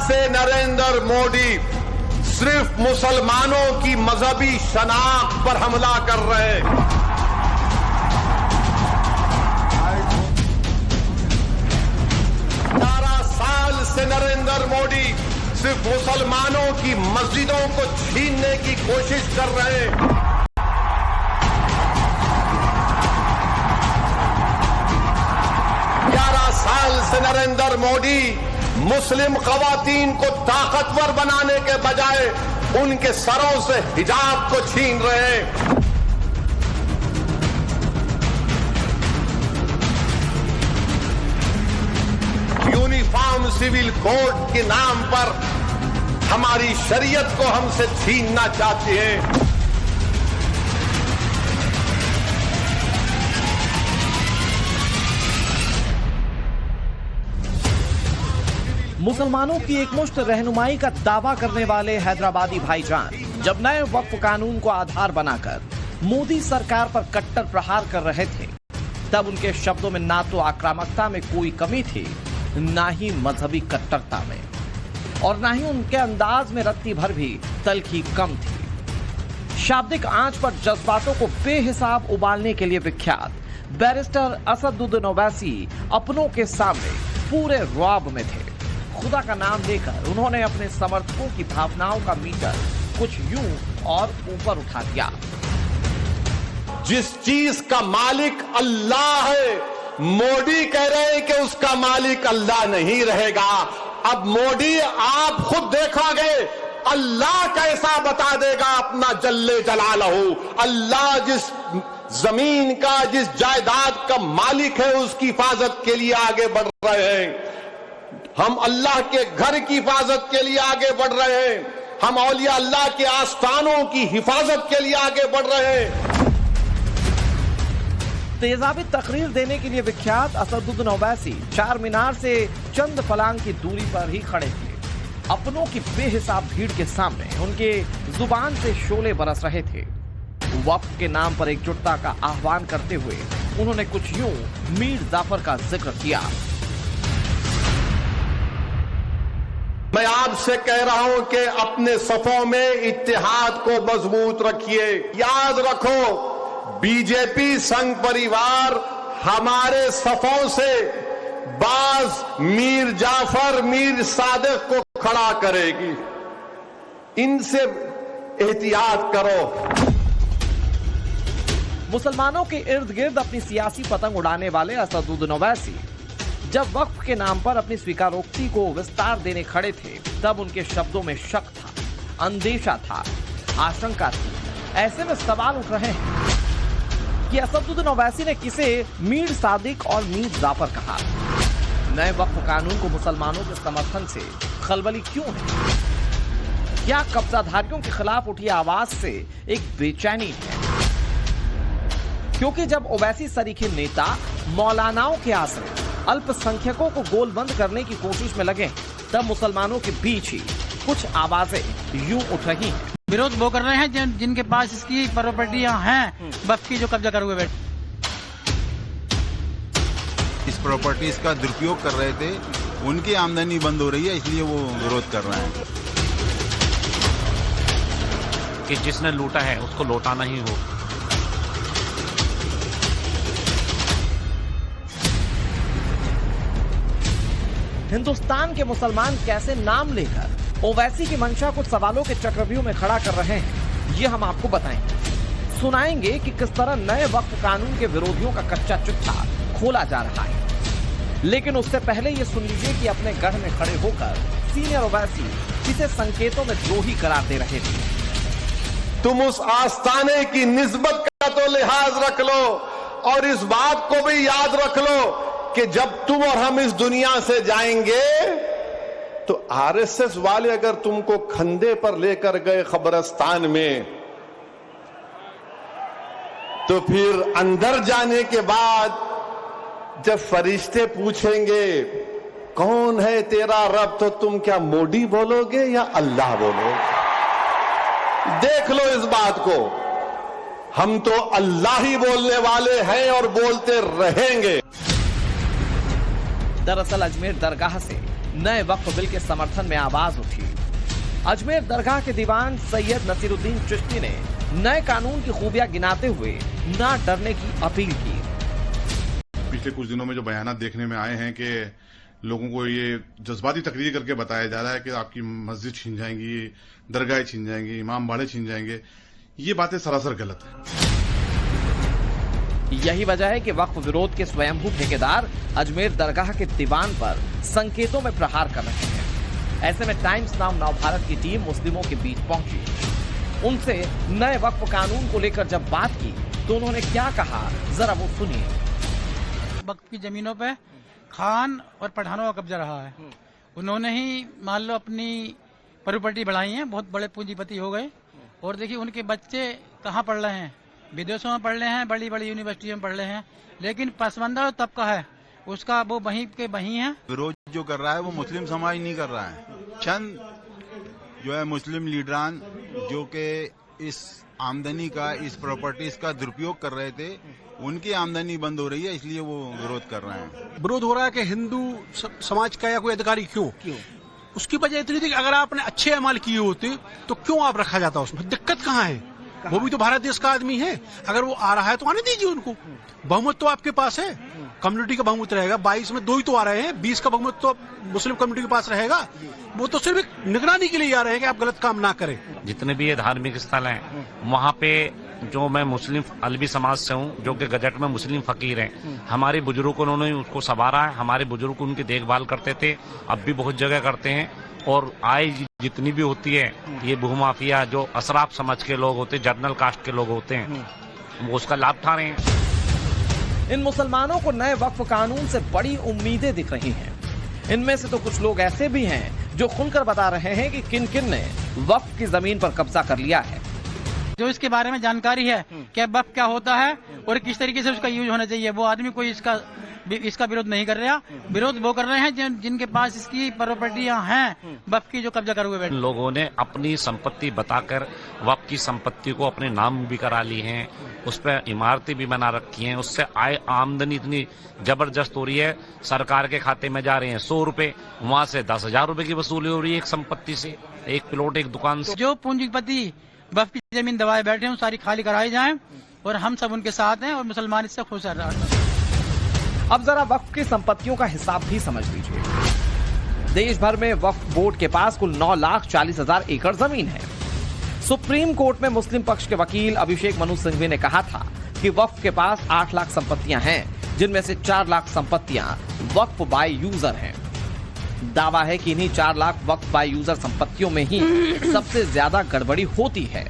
से नरेंद्र मोदी सिर्फ मुसलमानों की मजहबी शनाख्त पर हमला कर रहे हैं। 11 साल से नरेंद्र मोदी सिर्फ मुसलमानों की मस्जिदों को छीनने की कोशिश कर रहे हैं। साल से नरेंद्र मोदी मुस्लिम खवातीन को ताकतवर बनाने के बजाय उनके सरों से हिजाब को छीन रहे हैं। यूनिफॉर्म सिविल कोड के नाम पर हमारी शरीयत को हमसे छीनना चाहते हैं। मुसलमानों की एकमुश्त रहनुमाई का दावा करने वाले हैदराबादी भाईजान जब नए वक्फ कानून को आधार बनाकर मोदी सरकार पर कट्टर प्रहार कर रहे थे, तब उनके शब्दों में ना तो आक्रामकता में कोई कमी थी, ना ही मजहबी कट्टरता में, और ना ही उनके अंदाज में रत्ती भर भी तल्खी कम थी। शाब्दिक आंच पर जज्बातों को बेहिसाब उबालने के लिए विख्यात बैरिस्टर असदुद्दीन ओवैसी अपनों के सामने पूरे रौब में थे। खुदा का नाम लेकर उन्होंने अपने समर्थकों की भावनाओं का मीटर कुछ यूं और ऊपर उठा दिया। जिस चीज का मालिक अल्लाह है, मोदी कह रहे हैं कि उसका मालिक अल्लाह नहीं रहेगा। अब मोदी आप खुद देखोगे, अल्लाह कैसा बता देगा अपना जल्ले जलालहू। अल्लाह जिस जमीन का, जिस जायदाद का मालिक है, उसकी हिफाजत के लिए आगे बढ़ रहे हैं। हम अल्लाह के घर की हिफाजत के लिए आगे बढ़ रहे हैं। हम औलिया अल्लाह के आस्थानों की हिफाजत के लिए आगे बढ़ रहे हैं। तेजाबी तकरीर देने के लिए विख्यात असदुद्दीन ओवैसी चार मीनार से चंद फलांग की दूरी पर ही खड़े थे। अपनों की बेहिसाब भीड़ के सामने उनके जुबान से शोले बरस रहे थे। वक्फ के नाम पर एकजुटता का आह्वान करते हुए उन्होंने कुछ यूं मीर जाफर का जिक्र किया। मैं आपसे कह रहा हूं कि अपने सफों में इत्तेहाद को मजबूत रखिए। याद रखो, बीजेपी संघ परिवार हमारे सफों से बाज मीर जाफर, मीर सादिक को खड़ा करेगी। इनसे एहतियात करो। मुसलमानों के इर्द गिर्द अपनी सियासी पतंग उड़ाने वाले असदुद्दीन ओवैसी जब वक्फ के नाम पर अपनी स्वीकारोक्ति को विस्तार देने खड़े थे, तब उनके शब्दों में शक था, अंदेशा था, आशंका थी। ऐसे में सवाल उठ रहे हैं कि असदुद्दीन ओवैसी ने किसे मीर सादिक और मीर जाफर कहा। नए वक्फ कानून को मुसलमानों के समर्थन से खलबली क्यों है? क्या कब्जाधारियों के खिलाफ उठी आवाज से एक बेचैनी है? क्योंकि जब ओवैसी सरीखे नेता मौलानाओं के आश्रय अल्पसंख्यकों को गोलबंद करने की कोशिश में लगे, तब मुसलमानों के बीच ही कुछ आवाजें यूं उठ रही हैं। विरोध वो कर रहे हैं जिनके पास इसकी प्रॉपर्टियां हैं, वक्फ की जो कब्जा कर हुए बैठे। इस प्रॉपर्टीज का दुरुपयोग कर रहे थे, उनकी आमदनी बंद हो रही है, इसलिए वो विरोध कर रहे हैं कि जिसने लूटा है उसको लौटाना ही हो। हिंदुस्तान के मुसलमान कैसे नाम लेकर ओवैसी की मंशा को सवालों के चक्रव्यूह में खड़ा कर रहे हैं, ये हम आपको बताएंगे। सुनाएंगे कि किस तरह नए वक्फ कानून के विरोधियों का कच्चा चिट्ठा खोला जा रहा है। लेकिन उससे पहले ये सुन लीजिए कि अपने गढ़ में खड़े होकर सीनियर ओवैसी किसे संकेतों में द्रोही करार दे रहे थे। तुम उस आस्थाने की निस्बत का तो लिहाज रख लो, और इस बात को भी याद रख लो कि जब तुम और हम इस दुनिया से जाएंगे तो आरएसएस वाले अगर तुमको खंधे पर लेकर गए कब्रिस्तान में, तो फिर अंदर जाने के बाद जब फरिश्ते पूछेंगे कौन है तेरा रब, तो तुम क्या मोदी बोलोगे या अल्लाह बोलोगे? देख लो इस बात को। हम तो अल्लाह ही बोलने वाले हैं और बोलते रहेंगे। दरअसल अजमेर दरगाह से नए वक्फ बिल के समर्थन में आवाज उठी। अजमेर दरगाह के दीवान सैयद नसीरुद्दीन चिश्ती ने नए कानून की खूबियां गिनाते हुए ना डरने की अपील की। पिछले कुछ दिनों में जो बयानात देखने में आए हैं कि लोगों को ये जज्बाती तकरीर करके बताया जा रहा है कि आपकी मस्जिद छीन जाएंगी, दरगाहें छीन जाएंगी, इमाम बाड़े छीन जाएंगे, ये बातें सरासर गलत है। यही वजह है कि वक्फ विरोध के स्वयंभू ठेकेदार अजमेर दरगाह के दीवान पर संकेतों में प्रहार कर रहे हैं। ऐसे में टाइम्स नाउ नवभारत की टीम मुस्लिमों के बीच पहुंची। उनसे नए वक्फ कानून को लेकर जब बात की तो उन्होंने क्या कहा, जरा वो सुनिए। वक्फ की जमीनों पे खान और पठानों का कब्जा रहा है। उन्होंने ही मान लो अपनी प्रॉपर्टी बढ़ाई है, बहुत बड़े पूंजीपति हो गए। और देखिए उनके बच्चे कहाँ पढ़ रहे हैं, विदेशों में पढ़ रहे हैं, बड़ी बड़ी यूनिवर्सिटियों में पढ़ रहे हैं, लेकिन पसमानदा तबका है उसका वो वहीं के वहीं है। विरोध जो कर रहा है वो मुस्लिम समाज नहीं कर रहा है, चंद जो है मुस्लिम लीडरान जो कि इस आमदनी का, इस प्रॉपर्टीज का दुरुपयोग कर रहे थे, उनकी आमदनी बंद हो रही है, इसलिए वो विरोध कर रहे हैं। विरोध हो रहा है कि हिंदू समाज का या कोई अधिकारी क्यों? उसकी वजह इतनी थी कि अगर आपने अच्छे अमल किए होते तो क्यों आप रखा जाता उसमें? दिक्कत कहाँ है? वो भी तो भारत देश का आदमी है। अगर वो आ रहा है तो आने दीजिए उनको। बहुमत तो आपके पास है, कम्युनिटी का बहुमत रहेगा। 22 में 2 ही तो आ रहे हैं, 20 का बहुमत तो मुस्लिम कम्युनिटी के पास रहेगा। वो तो सिर्फ एक निगरानी के लिए आ रहे हैं कि आप गलत काम ना करें। जितने भी ये धार्मिक स्थल हैं वहाँ पे जो मैं मुस्लिम अलवी समाज से हूँ, जो कि गजट में मुस्लिम फकीर हैं, हमारे बुजुर्गों ने उसको संवारा है। हमारे बुजुर्ग उनकी देखभाल करते थे, अब भी बहुत जगह करते हैं। और आय जितनी भी होती है ये भूमाफिया जो असराफ समझ के लोग होते हैं, जर्नल कास्ट के लोग होते हैं, वो उसका लाभ उठा रहे हैं। इन मुसलमानों को नए वक्फ कानून से बड़ी उम्मीदें दिख रही हैं। इनमें से तो कुछ लोग ऐसे भी हैं जो खुलकर बता रहे हैं कि किन किन ने वक्फ की जमीन पर कब्जा कर लिया है। जो इसके बारे में जानकारी है कि वक्फ क्या होता है और किस तरीके से उसका यूज होना चाहिए, वो आदमी कोई इसका विरोध नहीं कर रहा। विरोध वो कर रहे हैं जिनके पास इसकी प्रॉपर्टियां हैं, वक्फ की, जो कब्जा कर हुए बैठे। लोगों ने अपनी संपत्ति बताकर वक्फ की संपत्ति को अपने नाम भी करा ली हैं, उस पर इमारतें भी बना रखी हैं। उससे आमदनी इतनी जबरदस्त हो रही है, सरकार के खाते में जा रहे हैं 100 रुपए, वहाँ से 10,000 रुपए की वसूली हो रही है एक संपत्ति से, एक प्लॉट, एक दुकान से। जो पूंजीपति वक्फ की जमीन दबाए बैठे हैं सारी खाली कराई जाए और हम सब उनके साथ हैं और मुसलमान इससे खुश रह। अब जरा वक्फ की संपत्तियों का हिसाब भी समझ लीजिए। देश भर में वक्फ बोर्ड के पास कुल 9,40,000 एकड़ जमीन है। सुप्रीम कोर्ट में मुस्लिम पक्ष के वकील अभिषेक मनु सिंघवी ने कहा था कि वक्फ के पास 8 लाख संपत्तियां हैं, जिनमें से 4 लाख संपत्तियां वक्फ बाय यूजर हैं। दावा है कि इन्हीं 4 लाख वक्फ बाय यूजर संपत्तियों में ही सबसे ज्यादा गड़बड़ी होती है।